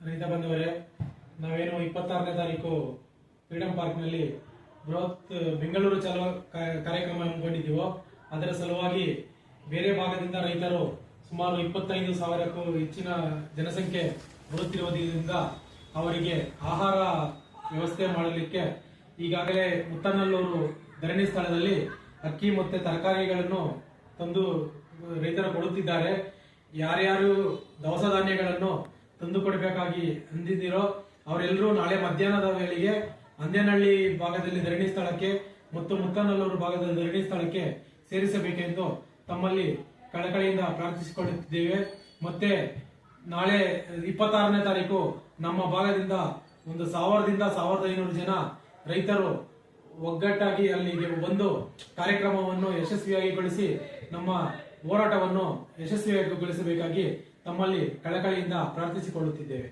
ರೈತ ಬಂಧುವರೇ, ನಾವೇನು 26ನೇ ತಾರೀಕು ಫ್ರೀಡಂ ಪಾರ್ಕ್ನಲ್ಲಿ ಬೃಹತ್ ಬೆಂಗಳೂರು ಚಲೋ ಕಾರ್ಯಕ್ರಮ ಹಮ್ಮಿಕೊಂಡಿದ್ದೀವೋ ಅದರ ಸಲುವಾಗಿ ಬೇರೆ ಭಾಗದಿಂದ ರೈತರು ಸುಮಾರು 25,000ಕ್ಕೂ ಹೆಚ್ಚಿನ ಜನಸಂಖ್ಯೆ ಬರುತ್ತಿರುವುದರಿಂದ ಅವರಿಗೆ ಆಹಾರ ವ್ಯವಸ್ಥೆ ಮಾಡಲಿಕ್ಕೆ ಈಗಾಗಲೇ ಮುತ್ತನಲ್ಲೂರು ಧರಣಿ ಸ್ಥಳದಲ್ಲಿ ಅಕ್ಕಿ ಮತ್ತು ತರಕಾರಿಗಳನ್ನು ತಂದು ರೈತರು ಕೊಡುತ್ತಿದ್ದಾರೆ. ಯಾರ್ಯಾರು ದವಸ ಧಾನ್ಯಗಳನ್ನು ತಂದು ಕೊಡಬೇಕಾಗಿ ಅಂದಿದ್ದೀರೋ ಅವರೆಲ್ಲರೂ ನಾಳೆ ಮಧ್ಯಾಹ್ನದ ವೇಳೆಗೆ ಅಂದೇನಹಳ್ಳಿ ಭಾಗದಲ್ಲಿ ಧರಣಿ ಸ್ಥಳಕ್ಕೆ ಮತ್ತು ಮುತ್ತನಲ್ಲೂರು ಭಾಗದ ಧರಣಿ ಸ್ಥಳಕ್ಕೆ ಸೇರಿಸಬೇಕೆಂದು ತಮ್ಮಲ್ಲಿ ಕಳಕಳಿಯಿಂದ ಪ್ರಾರ್ಥಿಸಿಕೊಳ್ಳುತ್ತಿದ್ದೇವೆ. ಮತ್ತೆ ನಾಳೆ 26ನೇ ತಾರೀಕು ನಮ್ಮ ಭಾಗದಿಂದ 1,000ದಿಂದ 1,500 ಜನ ರೈತರು ಒಗ್ಗಟ್ಟಾಗಿ ಅಲ್ಲಿಗೆ ಬಂದು ಕಾರ್ಯಕ್ರಮವನ್ನು ಯಶಸ್ವಿಯಾಗಿಗೊಳಿಸಿ ನಮ್ಮ ಹೋರಾಟವನ್ನು ಯಶಸ್ವಿಯಾಗಿಗೊಳಿಸಬೇಕಾಗಿ ತಮ್ಮಲ್ಲಿ ಕಳಕಳಿಯಿಂದ ಪ್ರಾರ್ಥಿಸಿಕೊಳ್ಳುತ್ತಿದ್ದೇವೆ.